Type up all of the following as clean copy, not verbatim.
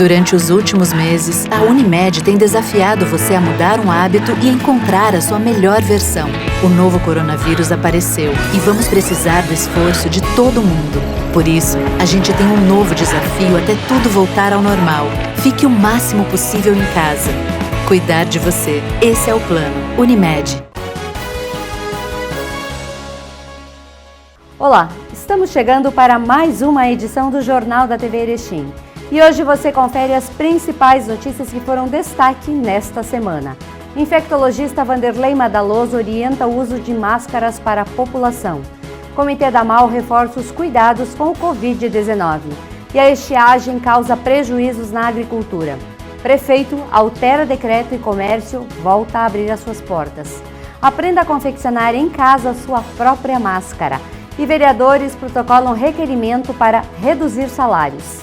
Durante os últimos meses, a Unimed tem desafiado você a mudar um hábito e encontrar a sua melhor versão. O novo coronavírus apareceu e vamos precisar do esforço de todo mundo. Por isso, a gente tem um novo desafio até tudo voltar ao normal. Fique o máximo possível em casa. Cuidar de você. Esse é o plano. Unimed. Olá, estamos chegando para mais uma edição do Jornal da TV Erechim. E hoje você confere as principais notícias que foram destaque nesta semana. Infectologista Vanderlei Madaloso orienta o uso de máscaras para a população. Comitê da MAU reforça os cuidados com o Covid-19. E a estiagem causa prejuízos na agricultura. Prefeito altera decreto e comércio volta a abrir as suas portas. Aprenda a confeccionar em casa a sua própria máscara. E vereadores protocolam requerimento para reduzir salários.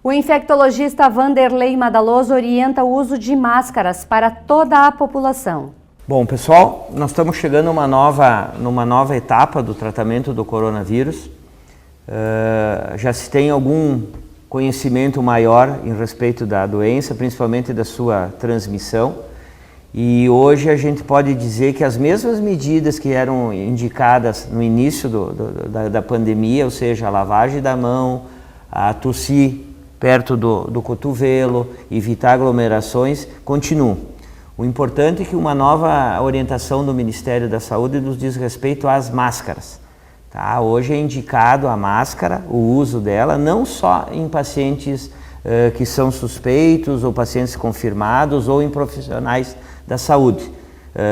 O infectologista Vanderlei Madaloso orienta o uso de máscaras para toda a população. Bom, pessoal, nós estamos chegando numa nova etapa do tratamento do coronavírus. Já se tem algum conhecimento maior em respeito da doença, principalmente da sua transmissão. E hoje a gente pode dizer que as mesmas medidas que eram indicadas no início da pandemia, ou seja, a lavagem da mão, a tossir perto do cotovelo, evitar aglomerações, continuam. O importante é que uma nova orientação do Ministério da Saúde nos diz respeito às máscaras. Tá? Hoje é indicado a máscara, o uso dela, não só em pacientes que são suspeitos ou pacientes confirmados ou em profissionais da saúde.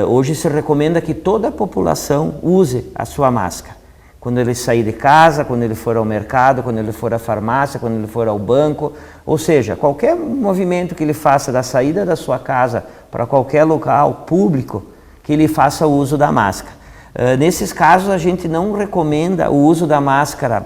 Hoje se recomenda que toda a população use a sua máscara. Quando ele sair de casa, quando ele for ao mercado, quando ele for à farmácia, quando ele for ao banco, ou seja, qualquer movimento que ele faça da saída da sua casa para qualquer local público, que ele faça o uso da máscara. Nesses casos a gente não recomenda o uso da máscara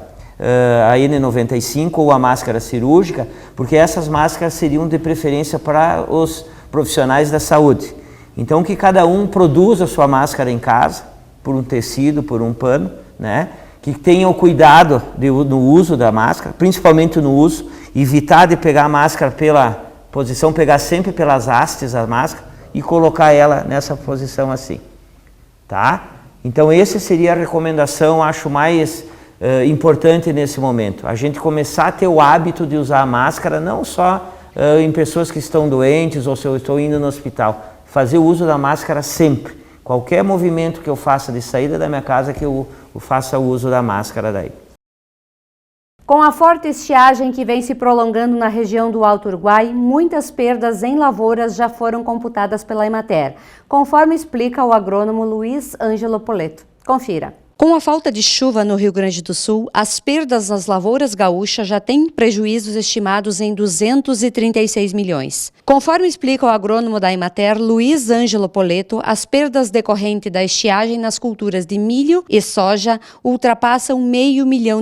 a N95 ou a máscara cirúrgica, porque essas máscaras seriam de preferência para os profissionais da saúde. Então que cada um produza a sua máscara em casa, por um tecido, por um pano, né? Que tenha o cuidado no uso da máscara, principalmente no uso, evitar de pegar a máscara pela posição, pegar sempre pelas hastes a máscara e colocar ela nessa posição assim, tá? Então essa seria a recomendação, acho mais importante nesse momento, a gente começar a ter o hábito de usar a máscara, não só em pessoas que estão doentes ou se eu estou indo no hospital, fazer o uso da máscara sempre. Qualquer movimento que eu faça de saída da minha casa, que eu faça o uso da máscara daí. Com a forte estiagem que vem se prolongando na região do Alto Uruguai, muitas perdas em lavouras já foram computadas pela Emater, conforme explica o agrônomo Luiz Ângelo Poleto. Confira. Com a falta de chuva no Rio Grande do Sul, as perdas nas lavouras gaúchas já têm prejuízos estimados em 236 milhões. Conforme explica o agrônomo da Emater, Luiz Ângelo Poleto, as perdas decorrentes da estiagem nas culturas de milho e soja ultrapassam R$500 milhão.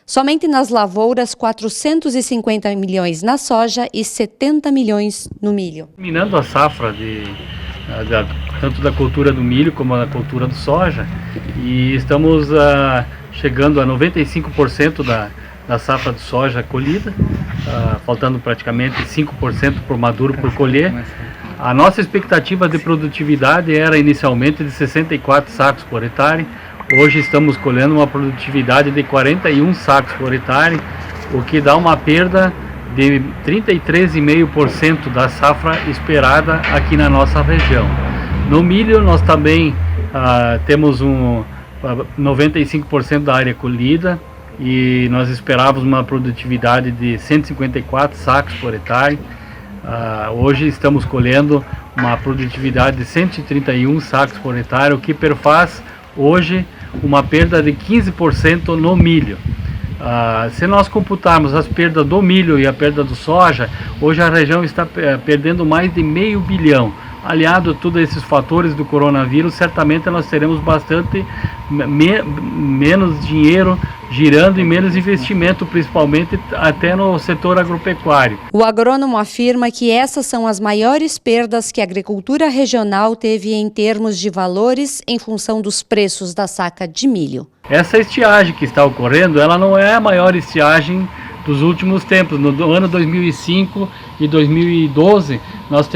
Somente nas lavouras, 450 milhões na soja e 70 milhões no milho. Terminando a safra tanto da cultura do milho como da cultura do soja, e estamos chegando a 95% da safra de soja colhida, faltando praticamente 5% por maduro por colher. A nossa expectativa de produtividade era inicialmente de 64 sacos por hectare. Hoje estamos colhendo uma produtividade de 41 sacos por hectare, o que dá uma perda de 33,5% da safra esperada aqui na nossa região. No milho nós também temos 95% da área colhida e nós esperávamos uma produtividade de 154 sacos por hectare. Hoje estamos colhendo uma produtividade de 131 sacos por hectare, o que perfaz hoje uma perda de 15% no milho. Se nós computarmos as perdas do milho e a perda do soja, hoje a região está perdendo mais de R$500 milhão, aliado a todos esses fatores do coronavírus, certamente nós teremos bastante menos dinheiro girando e menos investimento, principalmente até no setor agropecuário. O agrônomo afirma que essas são as maiores perdas que a agricultura regional teve em termos de valores em função dos preços da saca de milho. Essa estiagem que está ocorrendo, ela não é a maior estiagem dos últimos tempos. No ano 2005 e 2012, nós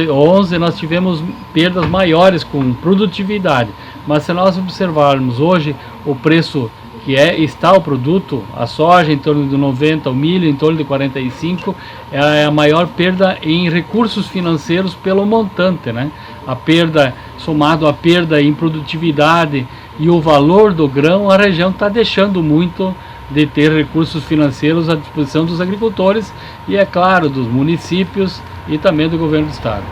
tivemos perdas maiores com produtividade. Mas se nós observarmos hoje o preço que está o produto, a soja em torno de 90, o milho em torno de 45, é a maior perda em recursos financeiros pelo montante, né? A perda, somado à perda em produtividade e o valor do grão, a região está deixando muito de ter recursos financeiros à disposição dos agricultores e, é claro, dos municípios e também do governo do estado.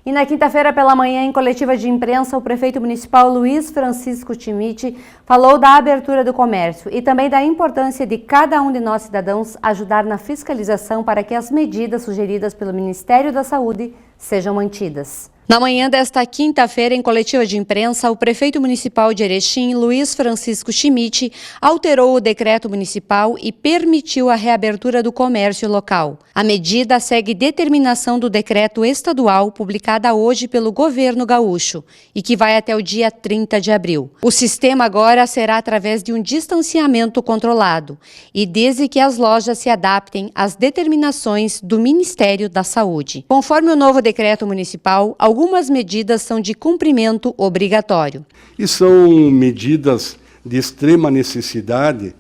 E na quinta-feira pela manhã, em coletiva de imprensa, o prefeito municipal Luiz Francisco Schmidt falou da abertura do comércio e também da importância de cada um de nós cidadãos ajudar na fiscalização para que as medidas sugeridas pelo Ministério da Saúde sejam mantidas. Na manhã desta quinta-feira, em coletiva de imprensa, o prefeito municipal de Erechim, Luiz Francisco Schmidt, alterou o decreto municipal e permitiu a reabertura do comércio local. A medida segue determinação do decreto estadual publicada hoje pelo governo gaúcho e que vai até o dia 30 de abril. O sistema agora será através de um distanciamento controlado e desde que as lojas se adaptem às determinações do Ministério da Saúde. Conforme o novo decreto municipal, algumas medidas são de cumprimento obrigatório. E são medidas de extrema necessidade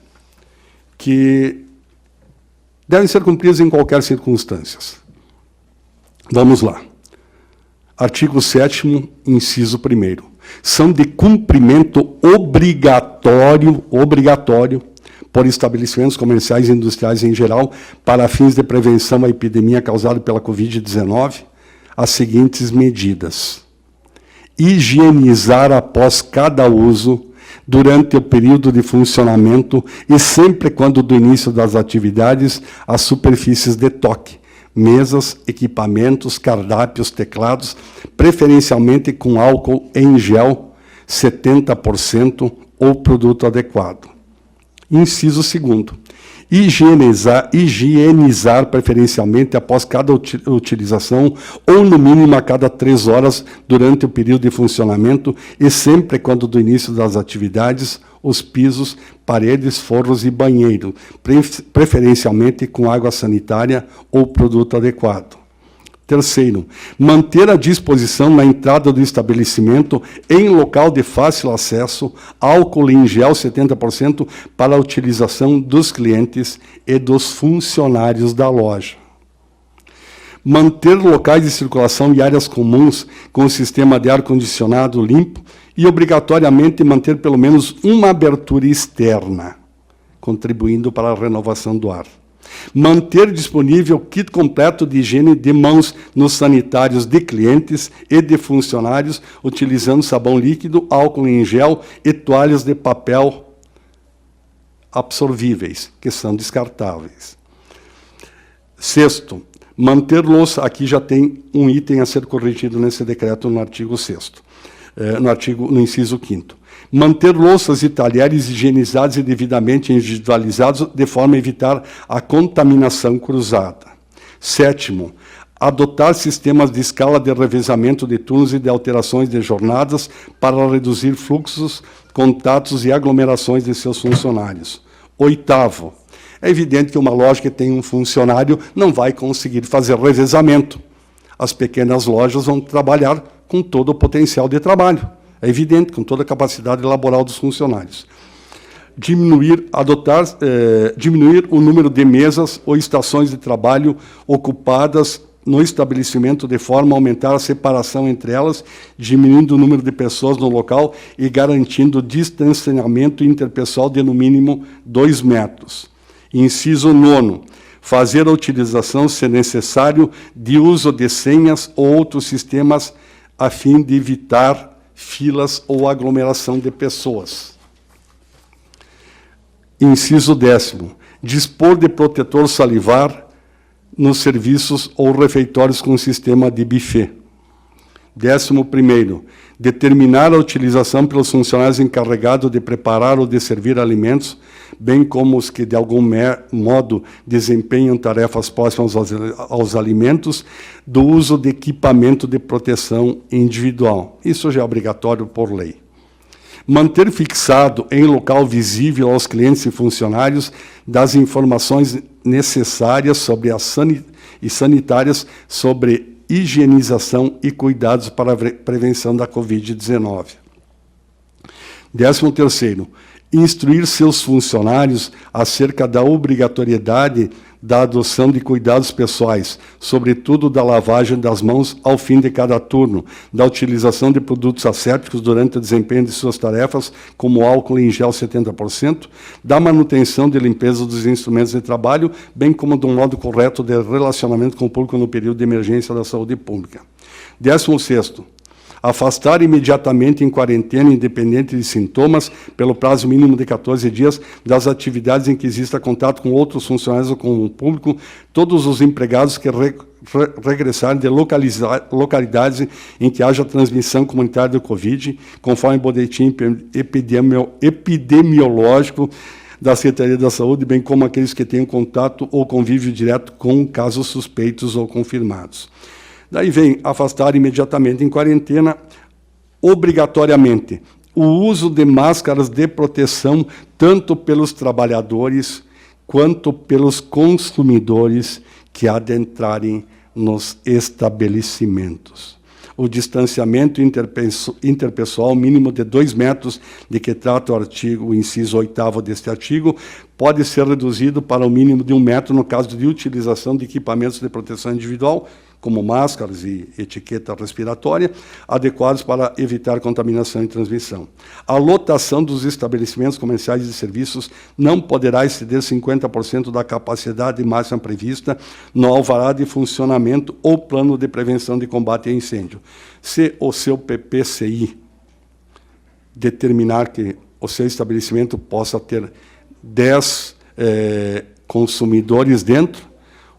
que devem ser cumpridas em qualquer circunstância. Vamos lá. Artigo 7º, inciso 1º. São de cumprimento obrigatório por estabelecimentos comerciais e industriais em geral, para fins de prevenção à epidemia causada pela Covid-19, as seguintes medidas: higienizar após cada uso, durante o período de funcionamento e sempre quando do início das atividades, as superfícies de toque, mesas, equipamentos, cardápios, teclados, preferencialmente com álcool em gel, 70% ou produto adequado. Inciso 2º. Higienizar preferencialmente após cada utilização ou no mínimo a cada 3 horas durante o período de funcionamento e sempre quando do início das atividades, os pisos, paredes, forros e banheiro, preferencialmente com água sanitária ou produto adequado. 3º, manter à disposição na entrada do estabelecimento, em local de fácil acesso, álcool em gel 70% para a utilização dos clientes e dos funcionários da loja. Manter locais de circulação e áreas comuns com sistema de ar-condicionado limpo e, obrigatoriamente, manter pelo menos uma abertura externa, contribuindo para a renovação do ar. Manter disponível kit completo de higiene de mãos nos sanitários de clientes e de funcionários, utilizando sabão líquido, álcool em gel e toalhas de papel absorvíveis, que são descartáveis. 6º, manter louça, aqui já tem um item a ser corrigido nesse decreto no artigo 6º, no inciso 5º. Manter louças e talheres higienizados e devidamente individualizados de forma a evitar a contaminação cruzada. 7º, adotar sistemas de escala de revezamento de turnos e de alterações de jornadas para reduzir fluxos, contatos e aglomerações de seus funcionários. 8º, é evidente que uma loja que tem um funcionário não vai conseguir fazer revezamento. As pequenas lojas vão trabalhar com todo o potencial de trabalho. É evidente, com toda a capacidade laboral dos funcionários. Diminuir o número de mesas ou estações de trabalho ocupadas no estabelecimento de forma a aumentar a separação entre elas, diminuindo o número de pessoas no local e garantindo distanciamento interpessoal de no mínimo 2 metros. Inciso 9. Fazer a utilização, se necessário, de uso de senhas ou outros sistemas a fim de evitar filas ou aglomeração de pessoas. Inciso 10º. Dispor de protetor salivar nos serviços ou refeitórios com sistema de buffet. 11º, determinar a utilização pelos funcionários encarregados de preparar ou de servir alimentos, bem como os que de algum modo desempenham tarefas próximas aos alimentos, do uso de equipamento de proteção individual. Isso já é obrigatório por lei. Manter fixado em local visível aos clientes e funcionários das informações necessárias sobre e sanitárias sobre higienização e cuidados para a prevenção da Covid-19. 13º, instruir seus funcionários acerca da obrigatoriedade da adoção de cuidados pessoais, sobretudo da lavagem das mãos ao fim de cada turno, da utilização de produtos assépticos durante o desempenho de suas tarefas, como álcool em gel 70%, da manutenção de limpeza dos instrumentos de trabalho, bem como do modo correto de relacionamento com o público no período de emergência da saúde pública. 16º, afastar imediatamente em quarentena, independente de sintomas, pelo prazo mínimo de 14 dias, das atividades em que exista contato com outros funcionários ou com o público, todos os empregados que regressarem de localidades em que haja transmissão comunitária do Covid, conforme o boletim epidemiológico da Secretaria da Saúde, bem como aqueles que tenham contato ou convívio direto com casos suspeitos ou confirmados. Daí vem afastar imediatamente em quarentena, obrigatoriamente, o uso de máscaras de proteção, tanto pelos trabalhadores quanto pelos consumidores que adentrarem nos estabelecimentos. O distanciamento interpessoal mínimo de 2 metros, de que trata o inciso 8º deste artigo, pode ser reduzido para o mínimo de 1 metro no caso de utilização de equipamentos de proteção individual, como máscaras e etiqueta respiratória, adequados para evitar contaminação e transmissão. A lotação dos estabelecimentos comerciais e de serviços não poderá exceder 50% da capacidade máxima prevista no alvará de funcionamento ou plano de prevenção de combate a incêndio. Se o seu PPCI determinar que o seu estabelecimento possa ter 10 consumidores dentro,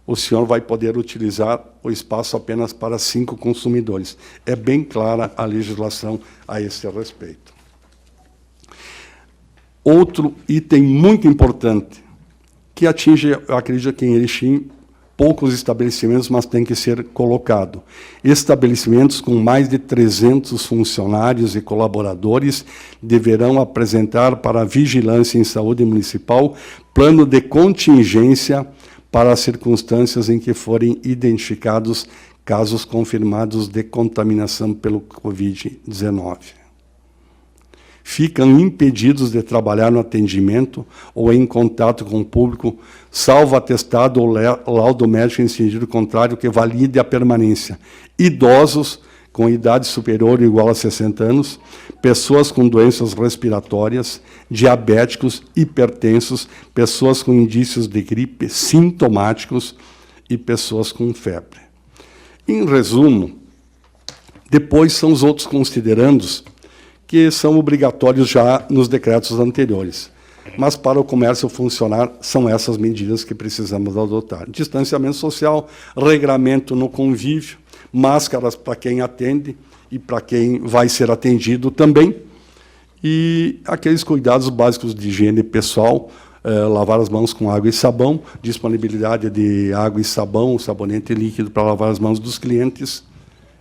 o senhor vai poder utilizar o espaço apenas para 5 consumidores. É bem clara a legislação a esse respeito. Outro item muito importante, que atinge, eu acredito que em Erechim, poucos estabelecimentos, mas tem que ser colocado. Estabelecimentos com mais de 300 funcionários e colaboradores deverão apresentar para a Vigilância em Saúde Municipal plano de contingência para as circunstâncias em que forem identificados casos confirmados de contaminação pelo Covid-19. Ficam impedidos de trabalhar no atendimento ou em contato com o público, salvo atestado ou laudo médico em sentido contrário que valide a permanência. Idosos com idade superior ou igual a 60 anos, pessoas com doenças respiratórias, diabéticos, hipertensos, pessoas com indícios de gripe sintomáticos e pessoas com febre. Em resumo, depois são os outros considerandos que são obrigatórios já nos decretos anteriores. Mas para o comércio funcionar, são essas medidas que precisamos adotar. Distanciamento social, regramento no convívio, máscaras para quem atende e para quem vai ser atendido também, e aqueles cuidados básicos de higiene pessoal, lavar as mãos com água e sabão, disponibilidade de água e sabão, sabonete líquido para lavar as mãos dos clientes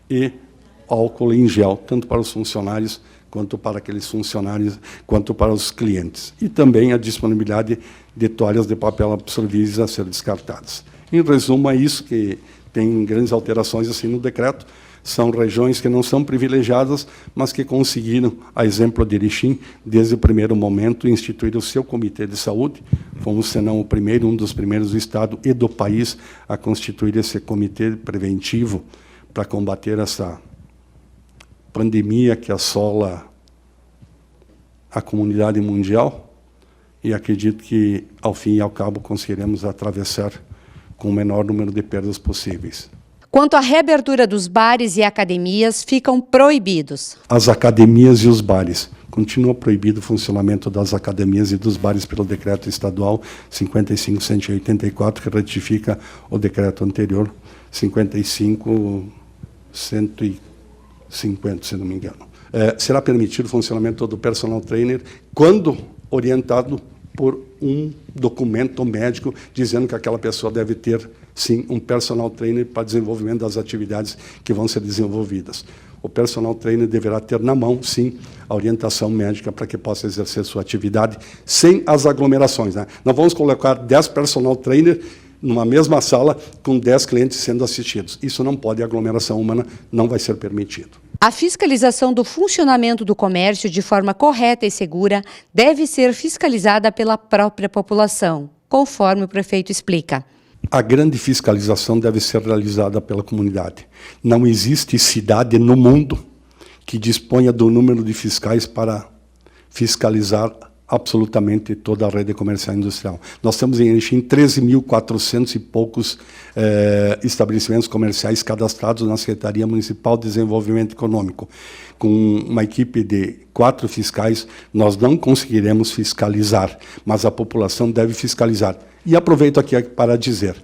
e álcool em gel, tanto para os funcionários quanto para aqueles funcionários, quanto para os clientes. E também a disponibilidade de toalhas de papel absorvíveis a ser descartadas. Em resumo, é isso que tem grandes alterações assim no decreto. São regiões que não são privilegiadas, mas que conseguiram, a exemplo de Erechim, desde o primeiro momento, instituir o seu comitê de saúde. Fomos, se não o primeiro, um dos primeiros do Estado e do país a constituir esse comitê preventivo para combater essa pandemia que assola a comunidade mundial, e acredito que, ao fim e ao cabo, conseguiremos atravessar com o menor número de perdas possíveis. Quanto à reabertura dos bares e academias, ficam proibidos. As academias e os bares. Continua proibido o funcionamento das academias e dos bares pelo decreto estadual 55.184, que ratifica o decreto anterior 55.104. 50, se não me engano. Será permitido o funcionamento do personal trainer quando orientado por um documento médico dizendo que aquela pessoa deve ter, sim, um personal trainer para desenvolvimento das atividades que vão ser desenvolvidas. O personal trainer deverá ter na mão, sim, a orientação médica para que possa exercer sua atividade sem as aglomerações, né? Não vamos colocar 10 personal trainer numa mesma sala com 10 clientes sendo assistidos. Isso não pode, a aglomeração humana não vai ser permitido. A fiscalização do funcionamento do comércio de forma correta e segura deve ser fiscalizada pela própria população, conforme o prefeito explica. A grande fiscalização deve ser realizada pela comunidade. Não existe cidade no mundo que disponha do número de fiscais para fiscalizar absolutamente toda a rede comercial e industrial. Nós temos em Erechim 13.400 e poucos estabelecimentos comerciais cadastrados na Secretaria Municipal de Desenvolvimento Econômico. Com uma equipe de 4 fiscais, nós não conseguiremos fiscalizar, mas a população deve fiscalizar. E aproveito aqui para dizer,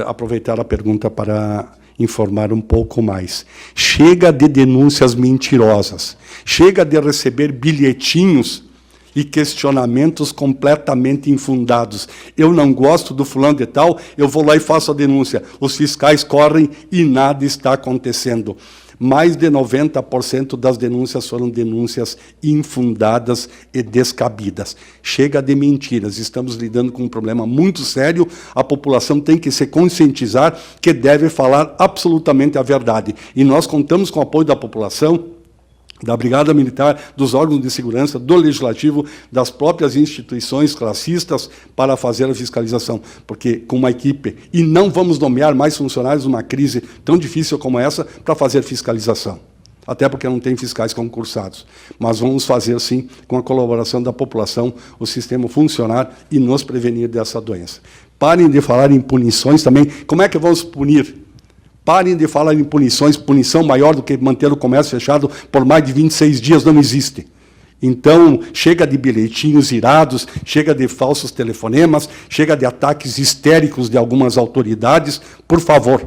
aproveitar a pergunta para informar um pouco mais. Chega de denúncias mentirosas, chega de receber bilhetinhos e questionamentos completamente infundados. Eu não gosto do fulano de tal, eu vou lá e faço a denúncia. Os fiscais correm e nada está acontecendo. Mais de 90% das denúncias foram denúncias infundadas e descabidas. Chega de mentiras, estamos lidando com um problema muito sério, a população tem que se conscientizar que deve falar absolutamente a verdade. E nós contamos com o apoio da população, da Brigada Militar, dos órgãos de segurança, do Legislativo, das próprias instituições classistas para fazer a fiscalização. Porque com uma equipe, e não vamos nomear mais funcionários numa crise tão difícil como essa para fazer fiscalização. Até porque não tem fiscais concursados. Mas vamos fazer, sim, com a colaboração da população, o sistema funcionar e nos prevenir dessa doença. Parem de falar em punições também. Como é que vamos punir? Parem de falar em punições, punição maior do que manter o comércio fechado por mais de 26 dias não existe. Então, chega de bilhetinhos irados, chega de falsos telefonemas, chega de ataques histéricos de algumas autoridades. Por favor,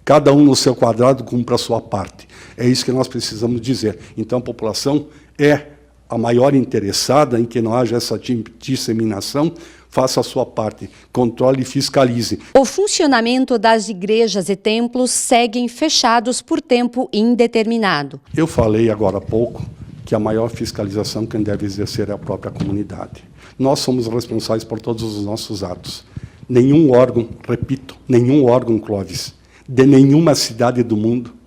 cada um no seu quadrado cumpra a sua parte. É isso que nós precisamos dizer. Então, a população é a maior interessada em que não haja essa disseminação. Faça a sua parte, controle e fiscalize. O funcionamento das igrejas e templos seguem fechados por tempo indeterminado. Eu falei agora há pouco que a maior fiscalização quem deve exercer é a própria comunidade. Nós somos responsáveis por todos os nossos atos. Nenhum órgão, repito, nenhum órgão, Clóvis, de nenhuma cidade do mundo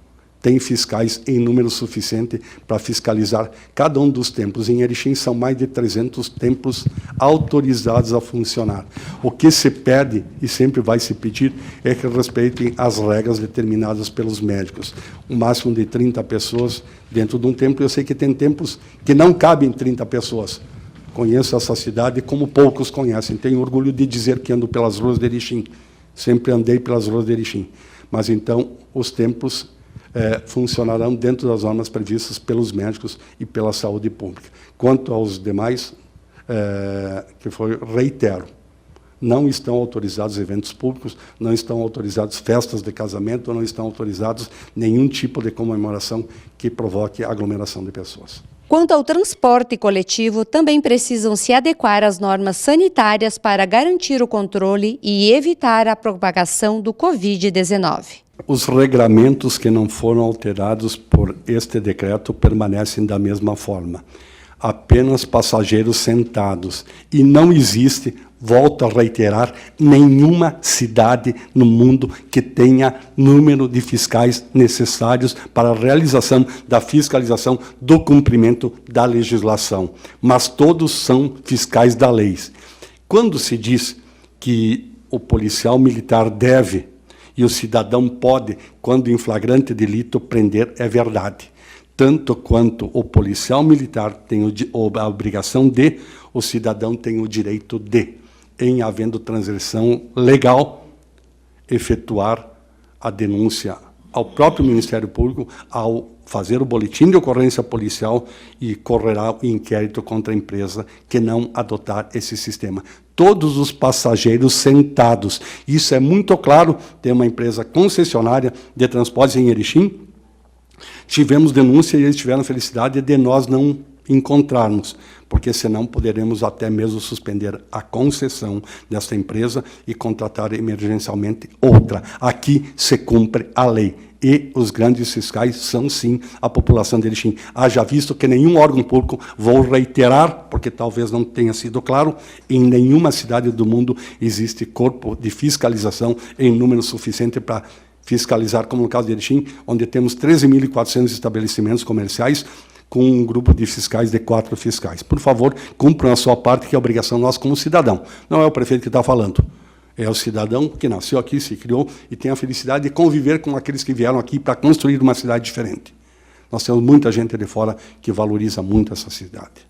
tem fiscais em número suficiente para fiscalizar cada um dos templos. Em Erechim são mais de 300 templos autorizados a funcionar. O que se pede, e sempre vai se pedir, é que respeitem as regras determinadas pelos médicos. Um máximo de 30 pessoas dentro de um templo. Eu sei que tem templos que não cabem 30 pessoas. Conheço essa cidade como poucos conhecem. Tenho orgulho de dizer que ando pelas ruas de Erechim. Sempre andei pelas ruas de Erechim. Mas então, os templos funcionarão dentro das normas previstas pelos médicos e pela saúde pública. Quanto aos demais, reitero, não estão autorizados eventos públicos, não estão autorizados festas de casamento, não estão autorizados nenhum tipo de comemoração que provoque aglomeração de pessoas. Quanto ao transporte coletivo, também precisam se adequar às normas sanitárias para garantir o controle e evitar a propagação do Covid-19. Os regramentos que não foram alterados por este decreto permanecem da mesma forma. Apenas passageiros sentados. E não existe, volto a reiterar, nenhuma cidade no mundo que tenha número de fiscais necessários para a realização da fiscalização do cumprimento da legislação. Mas todos são fiscais da lei. Quando se diz que o policial militar deve e o cidadão pode, quando em flagrante delito, prender, é verdade. Tanto quanto o policial militar tem a obrigação de, o cidadão tem o direito de, em havendo transgressão legal, efetuar a denúncia ao próprio Ministério Público, ao fazer o boletim de ocorrência policial e correrá o inquérito contra a empresa que não adotar esse sistema. Todos os passageiros sentados. Isso é muito claro. Tem uma empresa concessionária de transportes em Erechim Tivemos denúncia e eles tiveram a felicidade de nós não encontrarmos, porque senão poderemos até mesmo suspender a concessão desta empresa e contratar emergencialmente outra. Aqui se cumpre a lei. E os grandes fiscais são, sim, a população de Erechim. Haja visto que nenhum órgão público, vou reiterar, porque talvez não tenha sido claro, em nenhuma cidade do mundo existe corpo de fiscalização em número suficiente para fiscalizar, como no caso de Erechim, onde temos 13.400 estabelecimentos comerciais, com um grupo de fiscais de 4 fiscais. Por favor, cumpram a sua parte, que é obrigação nossa como cidadão. Não é o prefeito que está falando. É o cidadão que nasceu aqui, se criou e tem a felicidade de conviver com aqueles que vieram aqui para construir uma cidade diferente. Nós temos muita gente de fora que valoriza muito essa cidade.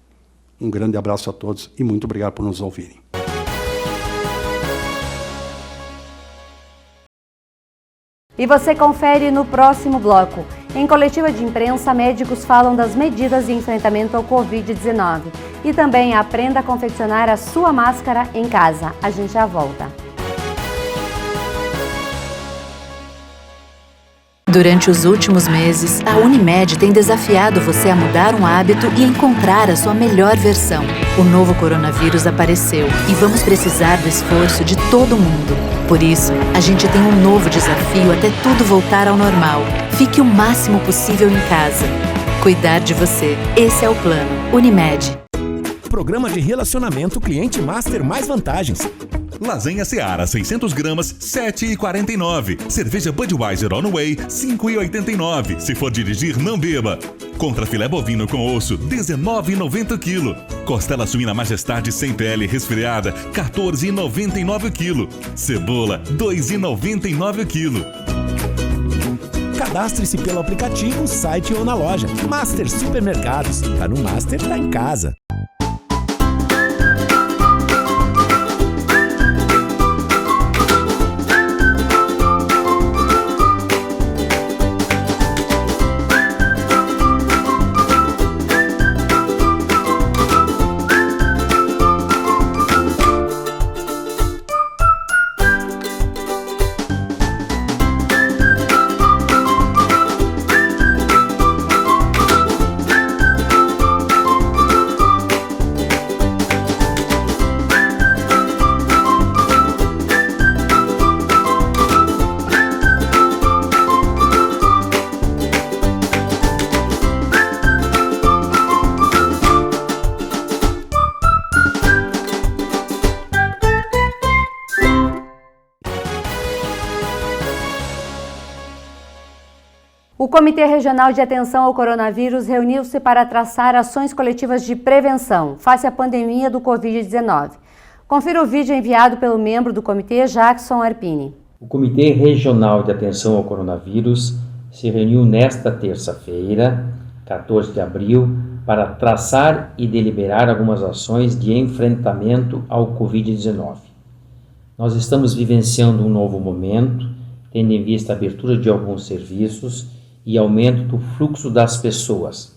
Um grande abraço a todos e muito obrigado por nos ouvirem. E você confere no próximo bloco. Em coletiva de imprensa, médicos falam das medidas de enfrentamento ao Covid-19. E também aprenda a confeccionar a sua máscara em casa. A gente já volta. Durante os últimos meses, a Unimed tem desafiado você a mudar um hábito e encontrar a sua melhor versão. O novo coronavírus apareceu e vamos precisar do esforço de todo mundo. Por isso, a gente tem um novo desafio até tudo voltar ao normal. Fique o máximo possível em casa. Cuidar de você. Esse é o plano. Unimed. Programa de relacionamento Cliente Master mais vantagens. Lasanha Seara 600 gramas, 7,49. Cerveja Budweiser On Way, 5,89. Se for dirigir, não beba. Contra filé bovino com osso, 19,90 kg. Costela suína Majestade sem pele resfriada, 14,99 kg. Cebola, 2,99 kg. Cadastre-se pelo aplicativo, site ou na loja. Master Supermercados. Tá no Master, tá em casa. O Comitê Regional de Atenção ao Coronavírus reuniu-se para traçar ações coletivas de prevenção face à pandemia do Covid-19. Confira o vídeo enviado pelo membro do comitê, Jackson Arpini. O Comitê Regional de Atenção ao Coronavírus se reuniu nesta terça-feira, 14 de abril, para traçar e deliberar algumas ações de enfrentamento ao Covid-19. Nós estamos vivenciando um novo momento, tendo em vista a abertura de alguns serviços e aumento do fluxo das pessoas.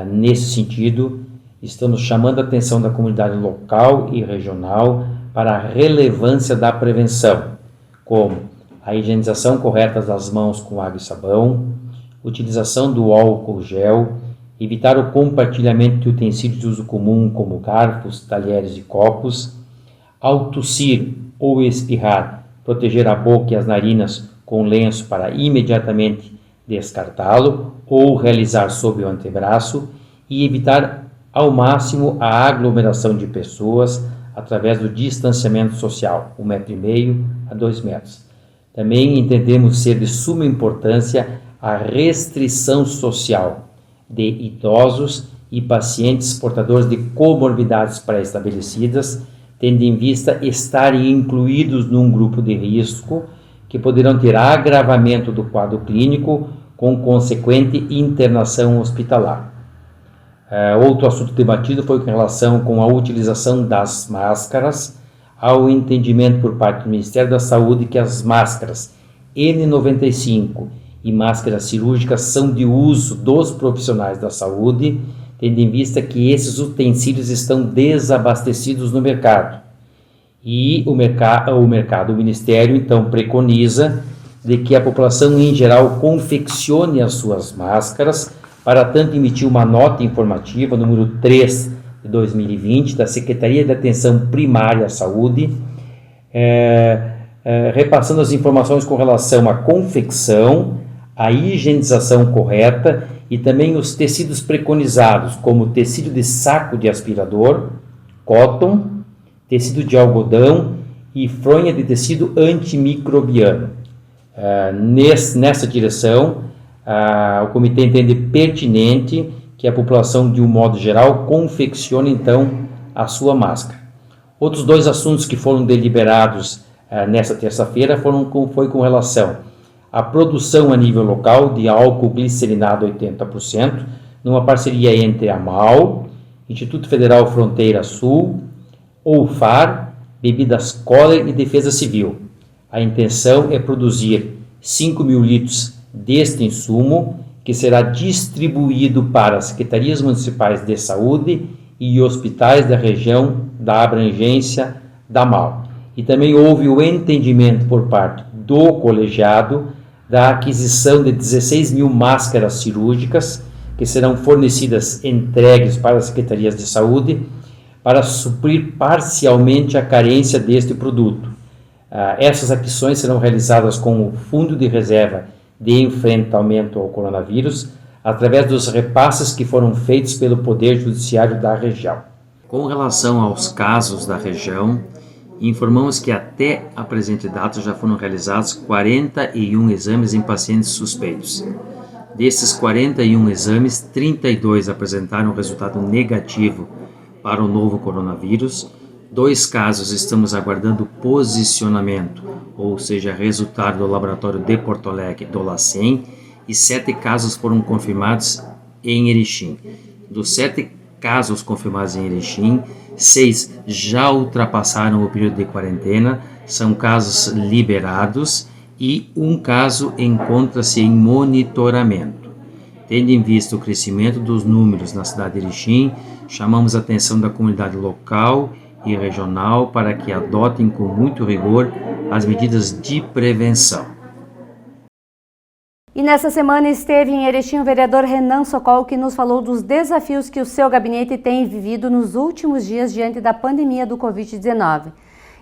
Nesse sentido, estamos chamando a atenção da comunidade local e regional para a relevância da prevenção, como a higienização correta das mãos com água e sabão, utilização do álcool gel, evitar o compartilhamento de utensílios de uso comum como garfos, talheres e copos, ao tossir ou espirrar, proteger a boca e as narinas com lenço para imediatamente descartá-lo ou realizar sob o antebraço e evitar ao máximo a aglomeração de pessoas através do distanciamento social, 1,5 m a 2 metros. Também entendemos ser de suma importância a restrição social de idosos e pacientes portadores de comorbidades pré-estabelecidas, tendo em vista estarem incluídos num grupo de risco que poderão ter agravamento do quadro clínico com consequente internação hospitalar. Outro assunto debatido foi com relação com a utilização das máscaras, ao entendimento por parte do Ministério da Saúde que as máscaras N95 e máscaras cirúrgicas são de uso dos profissionais da saúde, tendo em vista que esses utensílios estão desabastecidos no mercado. E o Ministério então preconiza de que a população em geral confeccione as suas máscaras. Para tanto, emitiu uma nota informativa, número 3 de 2020, da Secretaria de Atenção Primária à Saúde, repassando as informações com relação à confecção, à higienização correta e também os tecidos preconizados, como tecido de saco de aspirador, cotton, tecido de algodão e fronha de tecido antimicrobiano. Nessa direção, o comitê entende pertinente que a população, de um modo geral, confeccione, então, a sua máscara. Outros 2 assuntos que foram deliberados nesta terça-feira foi com relação à produção a nível local de álcool glicerinado 80%, numa parceria entre a MAU, Instituto Federal Fronteira Sul, OUFAR, Bebidas Kohler e Defesa Civil. A intenção é produzir 5.000 litros deste insumo, que será distribuído para as secretarias municipais de saúde e hospitais da região da abrangência da MAU. E também houve o entendimento por parte do colegiado da aquisição de 16.000 máscaras cirúrgicas, que serão fornecidas, entregues para as secretarias de saúde, para suprir parcialmente a carência deste produto. Essas aquisições serão realizadas com o Fundo de Reserva de Enfrentamento ao Coronavírus, através dos repasses que foram feitos pelo Poder Judiciário da região. Com relação aos casos da região, informamos que até a presente data já foram realizados 41 exames em pacientes suspeitos. Desses 41 exames, 32 apresentaram resultado negativo para o novo coronavírus. 2 casos estamos aguardando posicionamento, ou seja, resultado do laboratório de Porto Alegre, do LACEN, e 7 casos foram confirmados em Erechim. Dos 7 casos confirmados em Erechim, 6 já ultrapassaram o período de quarentena, são casos liberados, e 1 caso encontra-se em monitoramento. Tendo em vista o crescimento dos números na cidade de Erechim, chamamos a atenção da comunidade local e regional para que adotem com muito rigor as medidas de prevenção. E nessa semana esteve em Erechim o vereador Renan Sokol, que nos falou dos desafios que o seu gabinete tem vivido nos últimos dias diante da pandemia do Covid-19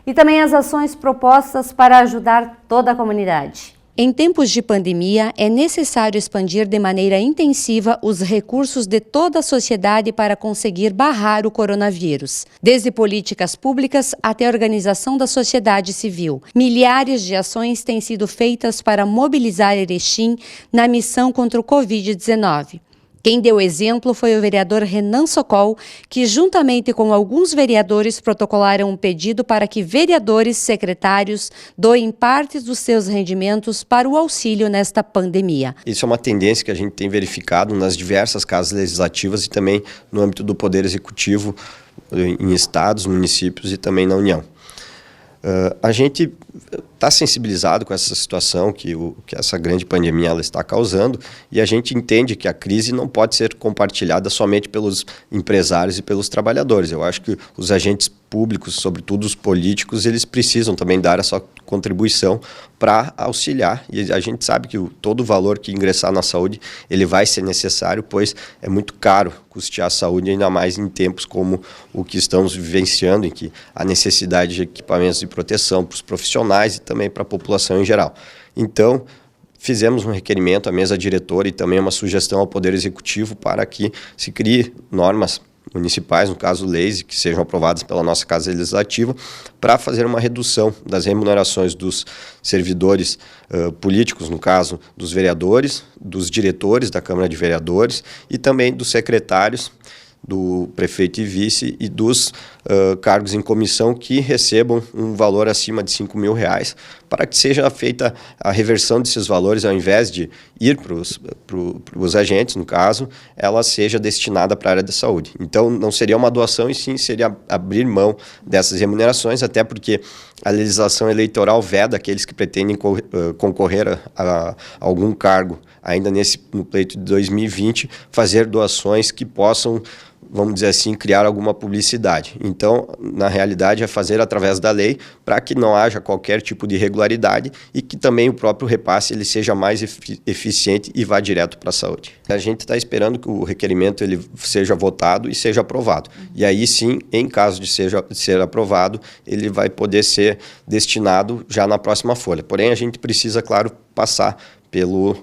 e também as ações propostas para ajudar toda a comunidade. Em tempos de pandemia, é necessário expandir de maneira intensiva os recursos de toda a sociedade para conseguir barrar o coronavírus. Desde políticas públicas até a organização da sociedade civil. Milhares de ações têm sido feitas para mobilizar Erechim na missão contra o Covid-19. Quem deu exemplo foi o vereador Renan Sokol, que juntamente com alguns vereadores protocolaram um pedido para que vereadores secretários doem parte dos seus rendimentos para o auxílio nesta pandemia. Isso é uma tendência que a gente tem verificado nas diversas casas legislativas e também no âmbito do Poder Executivo, em estados, municípios e também na União. A gente está sensibilizado com essa situação que essa grande pandemia ela está causando, e a gente entende que a crise não pode ser compartilhada somente pelos empresários e pelos trabalhadores. Eu acho que os agentes públicos, sobretudo os políticos, eles precisam também dar a sua contribuição para auxiliar, e a gente sabe que todo o valor que ingressar na saúde ele vai ser necessário, pois é muito caro custear a saúde, ainda mais em tempos como o que estamos vivenciando, em que a necessidade de equipamentos de proteção para os profissionais e também para a população em geral. Então, fizemos um requerimento à mesa diretora e também uma sugestão ao Poder Executivo para que se crie normas municipais, no caso leis, que sejam aprovadas pela nossa Casa Legislativa, para fazer uma redução das remunerações dos servidores políticos, no caso dos vereadores, dos diretores da Câmara de Vereadores e também dos secretários, do prefeito e vice e dos cargos em comissão que recebam um valor acima de R$5.000, para que seja feita a reversão desses valores, ao invés de ir para os agentes, no caso, ela seja destinada para a área da saúde. Então, não seria uma doação, e sim seria abrir mão dessas remunerações, até porque a legislação eleitoral veda aqueles que pretendem concorrer a algum cargo, ainda no pleito de 2020, fazer doações que possam vamos dizer assim, criar alguma publicidade. Então, na realidade, é fazer através da lei para que não haja qualquer tipo de irregularidade e que também o próprio repasse ele seja mais eficiente e vá direto para a saúde. A gente está esperando que o requerimento ele seja votado e seja aprovado. E aí sim, em caso de ser aprovado, ele vai poder ser destinado já na próxima folha. Porém, a gente precisa, claro, passar pelo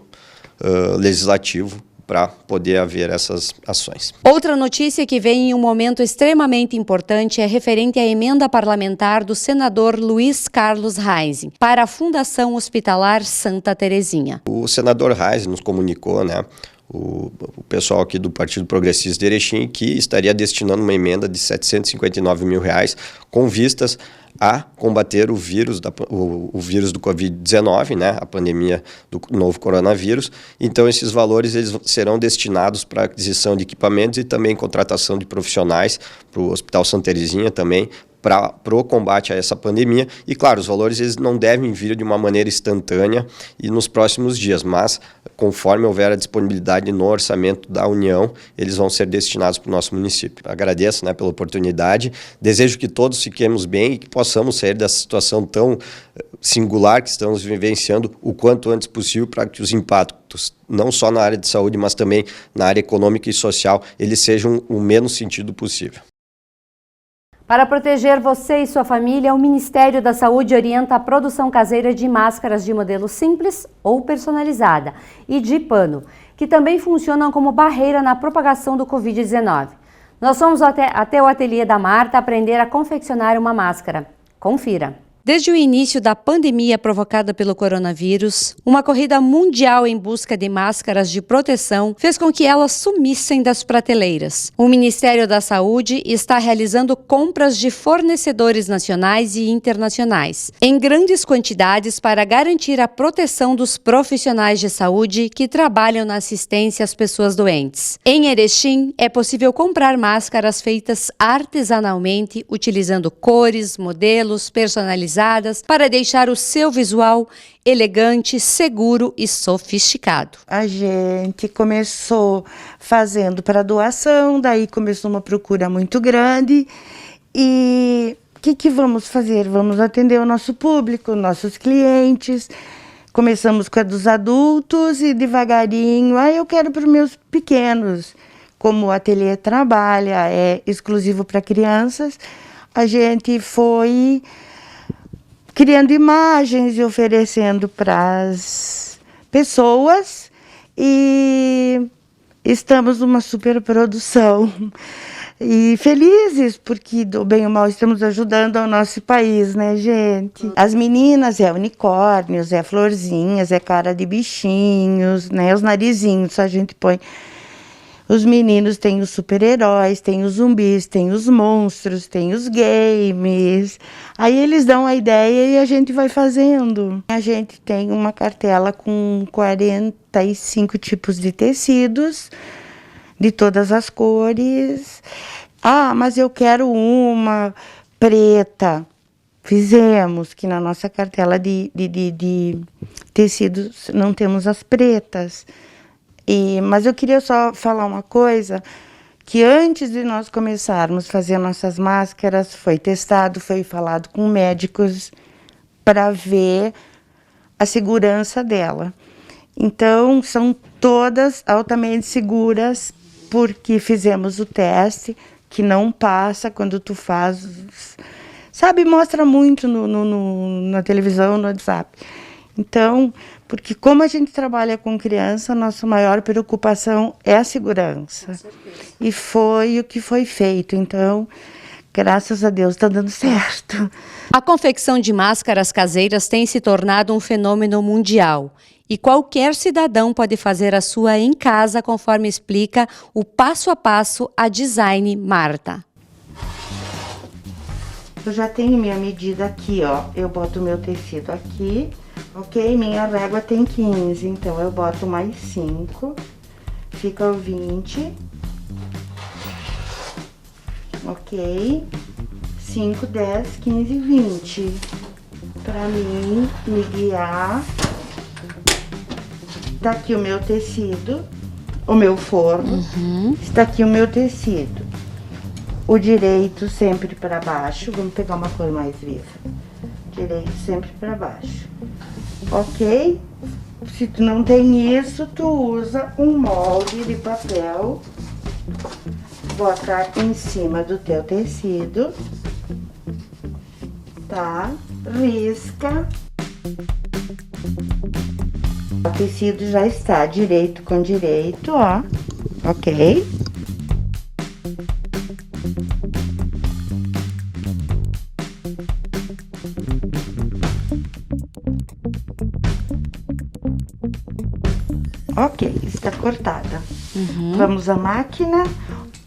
legislativo para poder haver essas ações. Outra notícia que vem em um momento extremamente importante é referente à emenda parlamentar do senador Luiz Carlos Reis para a Fundação Hospitalar Santa Terezinha. O senador Reis nos comunicou, né, o pessoal aqui do Partido Progressista de Erechim, que estaria destinando uma emenda de R$759 mil com vistas a combater o vírus do Covid-19, né, a pandemia do novo coronavírus. Então, esses valores eles serão destinados para aquisição de equipamentos e também contratação de profissionais para o Hospital Santa Terezinha também, para o combate a essa pandemia. E, claro, os valores eles não devem vir de uma maneira instantânea e nos próximos dias, mas conforme houver a disponibilidade no orçamento da União, eles vão ser destinados para o nosso município. Agradeço, né, pela oportunidade, desejo que todos fiquemos bem e que possamos sair dessa situação tão singular que estamos vivenciando o quanto antes possível para que os impactos, não só na área de saúde, mas também na área econômica e social, eles sejam o menos sentido possível. Para proteger você e sua família, o Ministério da Saúde orienta a produção caseira de máscaras de modelo simples ou personalizada e de pano, que também funcionam como barreira na propagação do Covid-19. Nós fomos até o ateliê da Marta aprender a confeccionar uma máscara. Confira. Desde o início da pandemia provocada pelo coronavírus, uma corrida mundial em busca de máscaras de proteção fez com que elas sumissem das prateleiras. O Ministério da Saúde está realizando compras de fornecedores nacionais e internacionais, em grandes quantidades para garantir a proteção dos profissionais de saúde que trabalham na assistência às pessoas doentes. Em Erechim, é possível comprar máscaras feitas artesanalmente, utilizando cores, modelos personalizados, para deixar o seu visual elegante, seguro e sofisticado. A gente começou fazendo para doação, daí começou uma procura muito grande e o que vamos fazer? Vamos atender o nosso público, nossos clientes. Começamos com a dos adultos e devagarinho, eu quero para os meus pequenos. Como o ateliê trabalha, é exclusivo para crianças, a gente foi criando imagens e oferecendo para as pessoas e estamos numa super produção e felizes porque do bem ou mal estamos ajudando ao nosso país, né, gente? As meninas é unicórnios, é florzinhas, é cara de bichinhos, né, os narizinhos a gente põe. Os meninos têm os super-heróis, tem os zumbis, tem os monstros, tem os games. Aí eles dão a ideia e a gente vai fazendo. A gente tem uma cartela com 45 tipos de tecidos, de todas as cores. Mas eu quero uma preta. Fizemos, que na nossa cartela de tecidos não temos as pretas. Mas eu queria só falar uma coisa, que antes de nós começarmos a fazer nossas máscaras, foi testado, foi falado com médicos para ver a segurança dela. Então, são todas altamente seguras, porque fizemos o teste, que não passa quando tu faz, sabe, mostra muito na televisão, no WhatsApp. Então, porque como a gente trabalha com criança, a nossa maior preocupação é a segurança. E foi o que foi feito. Então, graças a Deus, está dando certo. A confecção de máscaras caseiras tem se tornado um fenômeno mundial. E qualquer cidadão pode fazer a sua em casa, conforme explica o passo a passo a Design Marta. Eu já tenho minha medida aqui, ó. Eu boto o meu tecido aqui. Ok, minha régua tem 15, então eu boto mais 5, fica o 20, ok, 5, 10, 15, 20, pra mim me guiar. Tá aqui o meu tecido, o meu forno, está aqui o meu tecido. o direito sempre para baixo. Vamos pegar uma cor mais viva. Direito sempre para baixo. Ok? Se tu não tem isso, tu usa um molde de papel. Bota em cima do teu tecido. Tá? Risca. O tecido já está direito com direito, ó. Ok? Ok, está cortada. Vamos à máquina.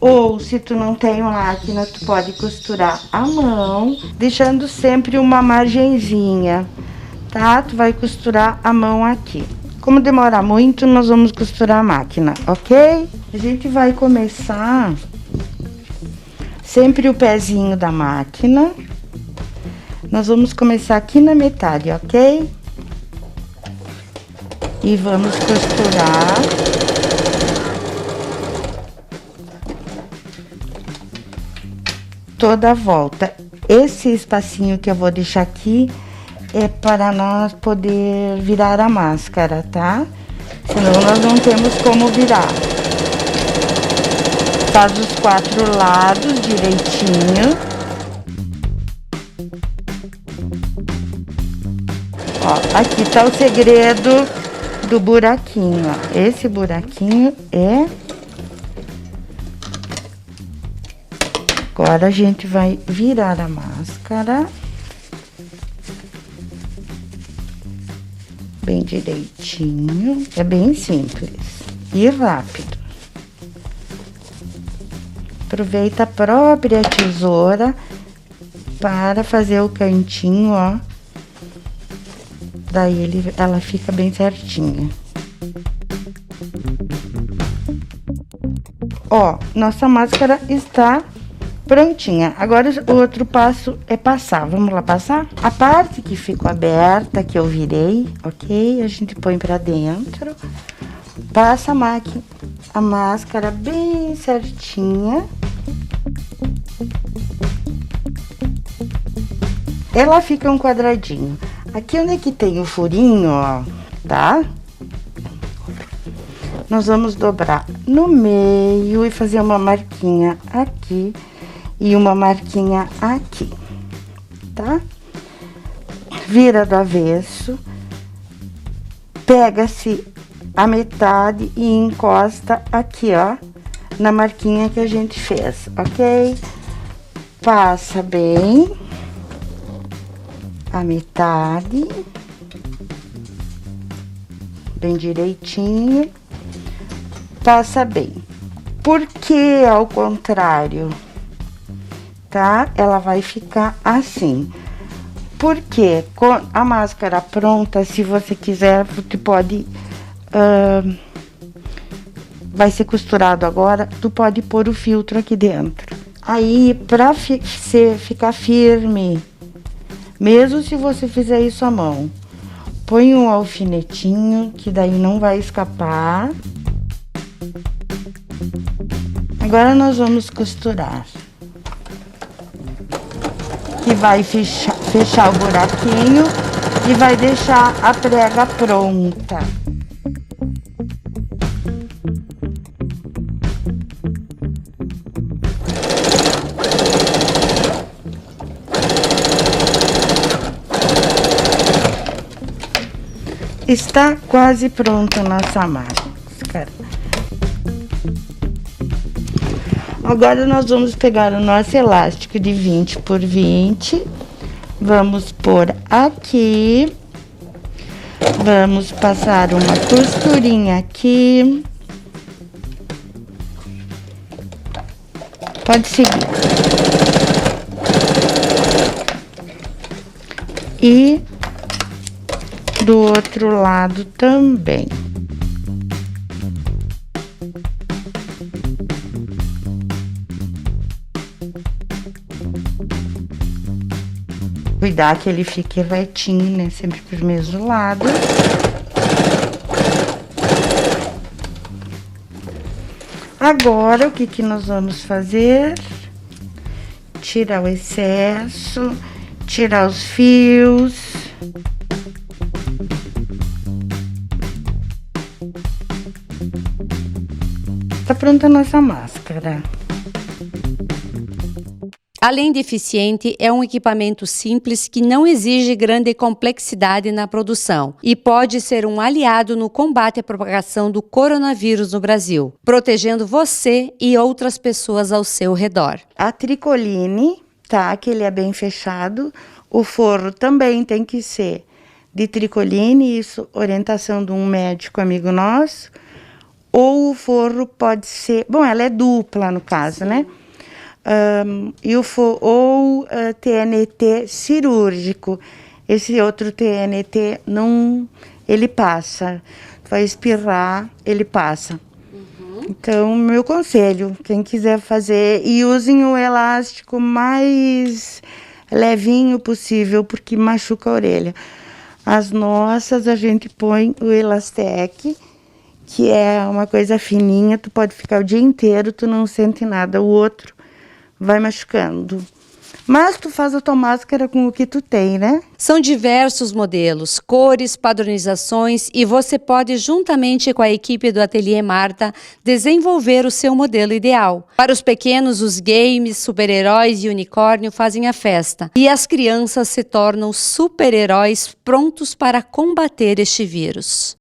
Ou, se tu não tem máquina, tu pode costurar à mão, deixando sempre uma margenzinha, tá? Tu vai costurar a mão aqui. Como demora muito, nós vamos costurar a máquina, ok? A gente vai começar sempre o pezinho da máquina. Nós vamos começar aqui na metade, ok? E vamos costurar. Toda a volta. Esse espacinho que eu vou deixar aqui é para nós poder virar a máscara, tá? Senão nós não temos como virar. Faz os 4 lados direitinho. Ó, aqui tá o segredo do buraquinho, ó. Esse buraquinho é... Agora a gente vai virar a máscara. Bem direitinho. É bem simples e rápido. Aproveita a própria tesoura para fazer o cantinho, ó. Daí ela fica bem certinha. Ó, nossa máscara está prontinha. Agora o outro passo é passar. Vamos lá passar? A parte que ficou aberta, que eu virei, ok? A gente põe pra dentro. Passa a máscara bem certinha. Ela fica um quadradinho. Aqui onde é que tem o furinho, ó, tá? Nós vamos dobrar no meio e fazer uma marquinha aqui. E uma marquinha aqui, tá? Vira do avesso, pega-se a metade e encosta aqui, ó, na marquinha que a gente fez, ok? Passa bem a metade, bem direitinho, passa bem. Por que ao contrário? Tá? Ela vai ficar assim. Porque com a máscara pronta, se você quiser, você pode... vai ser costurado agora, tu pode pôr o filtro aqui dentro. Aí, pra ficar firme, mesmo se você fizer isso à mão, põe um alfinetinho, que daí não vai escapar. Agora nós vamos costurar. Que vai fechar o buraquinho e vai deixar a prega pronta. Está quase pronta a nossa máscara. Agora nós vamos pegar o nosso elástico de 20 por 20, vamos pôr aqui, vamos passar uma costurinha aqui, pode seguir, e do outro lado também. Cuidar que ele fique retinho, né? Sempre pro mesmo lado. Agora, o que nós vamos fazer? tirar o excesso, tirar os fios. Tá pronta a nossa máscara. Além de eficiente, é um equipamento simples que não exige grande complexidade na produção e pode ser um aliado no combate à propagação do coronavírus no Brasil, protegendo você e outras pessoas ao seu redor. A tricoline, tá? Que ele é bem fechado. O forro também tem que ser de tricoline, isso orientação de um médico amigo nosso. Ou o forro pode ser... Bom, ela é dupla no caso, né? TNT cirúrgico. Esse outro TNT não, ele passa. Vai espirrar, ele passa. Então, meu conselho, quem quiser fazer, e usem o elástico mais levinho possível, porque machuca a orelha. As nossas, a gente põe o Elastec, que é uma coisa fininha, tu pode ficar o dia inteiro, tu não sente nada. O outro vai machucando. Mas tu faz a tua máscara com o que tu tem, né? São diversos modelos, cores, padronizações e você pode, juntamente com a equipe do Ateliê Marta, desenvolver o seu modelo ideal. Para os pequenos, os games, super-heróis e unicórnio fazem a festa. E as crianças se tornam super-heróis prontos para combater este vírus.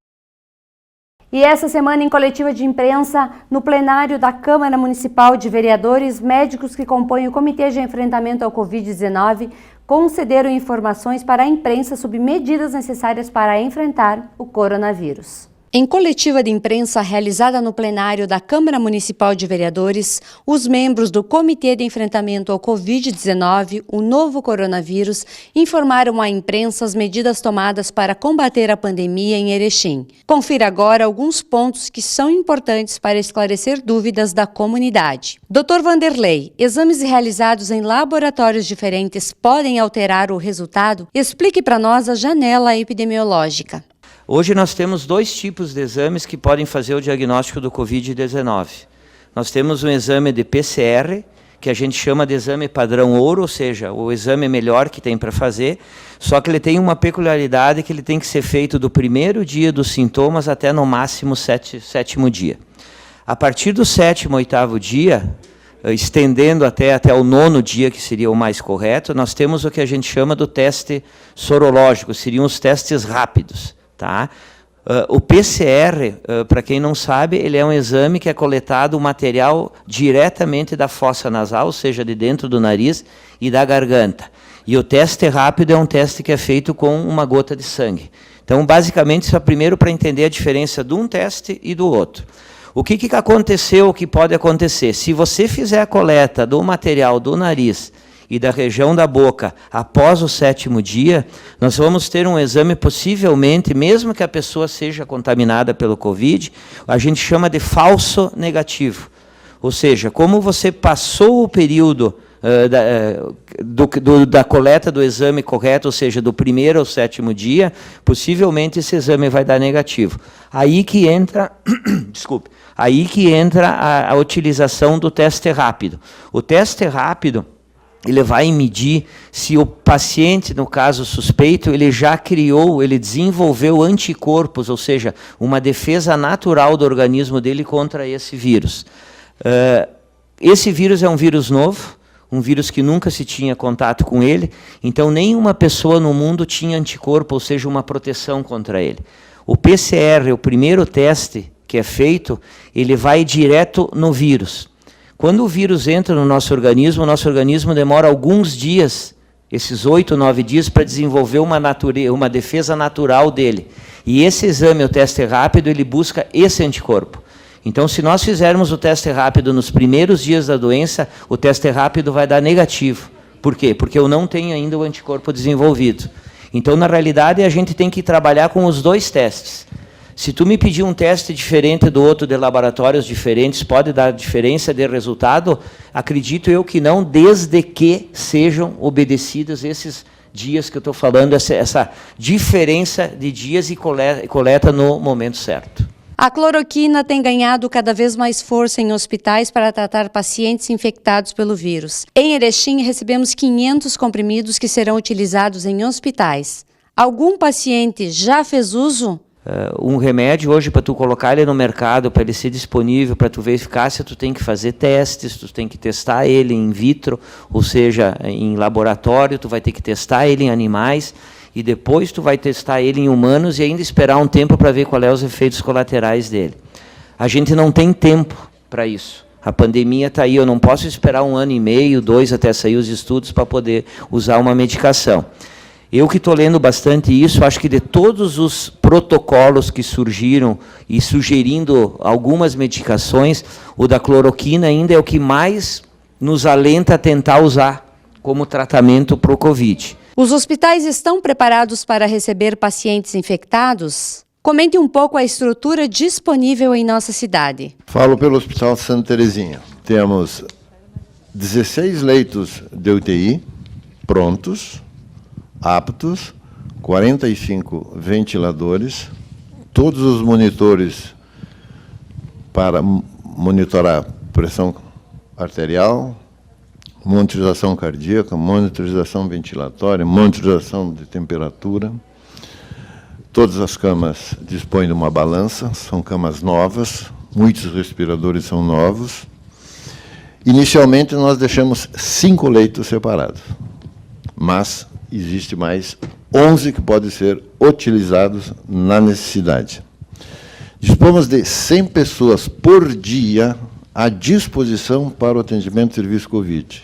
E essa semana, em coletiva de imprensa, no plenário da Câmara Municipal de Vereadores, médicos que compõem o Comitê de Enfrentamento ao Covid-19 concederam informações para a imprensa sobre medidas necessárias para enfrentar o coronavírus. Em coletiva de imprensa realizada no plenário da Câmara Municipal de Vereadores, os membros do Comitê de Enfrentamento ao Covid-19, o novo coronavírus, informaram à imprensa as medidas tomadas para combater a pandemia em Erechim. Confira agora alguns pontos que são importantes para esclarecer dúvidas da comunidade. Dr. Vanderlei, exames realizados em laboratórios diferentes podem alterar o resultado? Explique para nós a janela epidemiológica. Hoje nós temos dois tipos de exames que podem fazer o diagnóstico do Covid-19. Nós temos um exame de PCR, que a gente chama de exame padrão ouro, ou seja, o exame melhor que tem para fazer, só que ele tem uma peculiaridade que ele tem que ser feito do primeiro dia dos sintomas até no máximo sétimo dia. A partir do sétimo, oitavo dia, estendendo até o nono dia, que seria o mais correto, nós temos o que a gente chama do teste sorológico, seriam os testes rápidos. Tá? O PCR, para quem não sabe, ele é um exame que é coletado o material diretamente da fossa nasal, ou seja, de dentro do nariz e da garganta. E o teste rápido é um teste que é feito com uma gota de sangue. Então, basicamente, isso é primeiro para entender a diferença de um teste e do outro. O que aconteceu, o que pode acontecer? Se você fizer a coleta do material do nariz e da região da boca após o sétimo dia, nós vamos ter um exame possivelmente, mesmo que a pessoa seja contaminada pelo Covid, a gente chama de falso negativo. Ou seja, como você passou o período da coleta do exame correto, ou seja, do primeiro ao sétimo dia, possivelmente esse exame vai dar negativo. Aí que entra, desculpe, aí que entra a utilização do teste rápido. O teste rápido, ele vai medir se o paciente, no caso suspeito, ele já criou, ele desenvolveu anticorpos, ou seja, uma defesa natural do organismo dele contra esse vírus. Esse vírus é um vírus novo, um vírus que nunca se tinha contato com ele, então nenhuma pessoa no mundo tinha anticorpo, ou seja, uma proteção contra ele. O PCR, o primeiro teste que é feito, ele vai direto no vírus. Quando o vírus entra no nosso organismo demora alguns dias, esses 8, 9 dias, para desenvolver uma defesa natural dele. E esse exame, o teste rápido, ele busca esse anticorpo. Então, se nós fizermos o teste rápido nos primeiros dias da doença, o teste rápido vai dar negativo. Por quê? Porque eu não tenho ainda o anticorpo desenvolvido. Então, na realidade, a gente tem que trabalhar com os dois testes. Se tu me pedir um teste diferente do outro, de laboratórios diferentes, pode dar diferença de resultado? Acredito eu que não, desde que sejam obedecidos esses dias que eu estou falando, essa diferença de dias e coleta no momento certo. A cloroquina tem ganhado cada vez mais força em hospitais para tratar pacientes infectados pelo vírus. Em Erechim, recebemos 500 comprimidos que serão utilizados em hospitais. Algum paciente já fez uso? Um remédio hoje, para tu colocar ele no mercado, para ele ser disponível, para tu ver eficácia, tu tem que fazer testes, tu tem que testar ele in vitro, ou seja, em laboratório, tu vai ter que testar ele em animais, e depois tu vai testar ele em humanos e ainda esperar um tempo para ver qual é os efeitos colaterais dele. A gente não tem tempo para isso. A pandemia está aí, eu não posso esperar 1 ano e meio, 2 até sair os estudos para poder usar uma medicação. Eu que estou lendo bastante isso, acho que de todos os protocolos que surgiram e sugerindo algumas medicações, o da cloroquina ainda é o que mais nos alenta a tentar usar como tratamento para o Covid. Os hospitais estão preparados para receber pacientes infectados? Comente um pouco a estrutura disponível em nossa cidade. Falo pelo Hospital Santa Terezinha. Temos 16 leitos de UTI prontos, aptos, 45 ventiladores, todos os monitores para monitorar pressão arterial, monitorização cardíaca, monitorização ventilatória, monitorização de temperatura. Todas as camas dispõem de uma balança, são camas novas, muitos respiradores são novos. Inicialmente nós deixamos 5 leitos separados, mas existe mais 11 que podem ser utilizados na necessidade. Dispomos de 100 pessoas por dia à disposição para o atendimento do serviço Covid,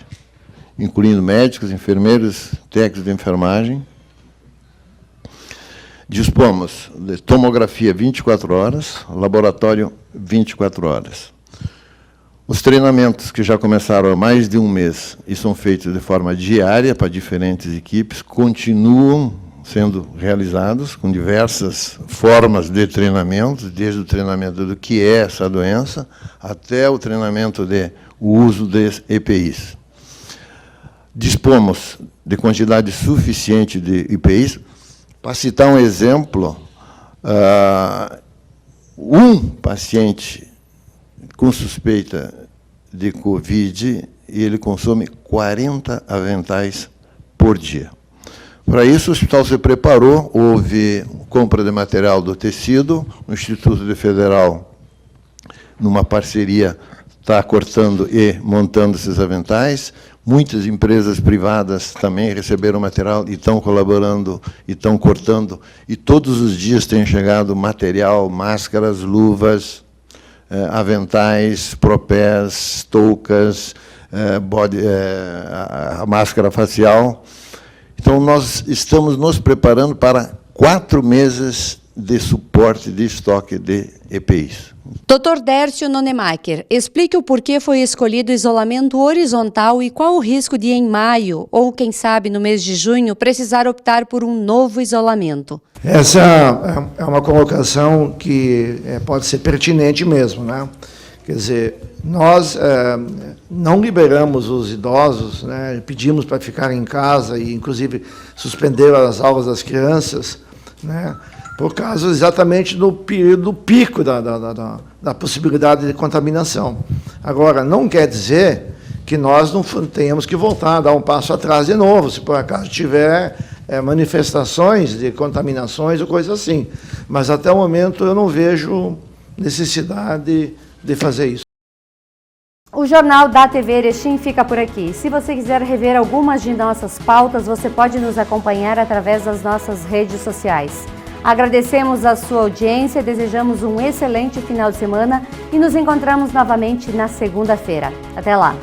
incluindo médicos, enfermeiros, técnicos de enfermagem. Dispomos de tomografia 24 horas, laboratório 24 horas. Os treinamentos que já começaram há mais de um mês e são feitos de forma diária para diferentes equipes, continuam sendo realizados com diversas formas de treinamento, desde o treinamento do que é essa doença, até o treinamento de o uso de EPIs. Dispomos de quantidade suficiente de EPIs. Para citar um exemplo, um paciente com suspeita de Covid, e ele consome 40 aventais por dia. Para isso, o hospital se preparou, houve compra de material do tecido, o Instituto Federal, numa parceria, está cortando e montando esses aventais. Muitas empresas privadas também receberam material e estão colaborando, e estão cortando, e todos os dias tem chegado material, máscaras, luvas, aventais, propés, toucas, a máscara facial. Então, nós estamos nos preparando para 4 meses de suporte de estoque de EPIs. Dr. Dércio Nonemacher, explique o porquê foi escolhido o isolamento horizontal e qual o risco de, em maio, ou quem sabe no mês de junho, precisar optar por um novo isolamento. Essa é uma colocação que pode ser pertinente mesmo, né? Quer dizer, nós não liberamos os idosos, né? Pedimos para ficarem em casa e, inclusive, suspenderam as aulas das crianças, né? Por causa exatamente do período pico da possibilidade de contaminação. Agora, não quer dizer que nós não tenhamos que voltar a dar um passo atrás de novo, se por acaso tiver manifestações de contaminações ou coisa assim. Mas, até o momento, eu não vejo necessidade de fazer isso. O Jornal da TV Erechim fica por aqui. Se você quiser rever algumas de nossas pautas, você pode nos acompanhar através das nossas redes sociais. Agradecemos a sua audiência, desejamos um excelente final de semana e nos encontramos novamente na segunda-feira. Até lá!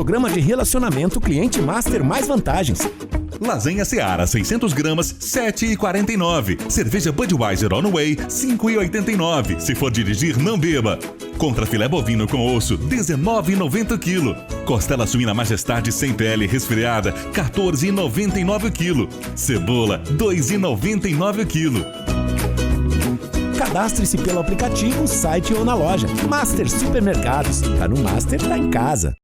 programa de relacionamento cliente Master mais vantagens. Lasanha Seara 600 gramas, 7,49. Cerveja Budweiser On Way, 5,89. Se for dirigir, não beba. Contra filé bovino com osso, 19,90 kg. Costela suína Majestade sem pele resfriada, 14,99 kg. Cebola, 2,99 kg. Cadastre-se pelo aplicativo, site ou na loja. Master Supermercados. Tá no Master, tá em casa.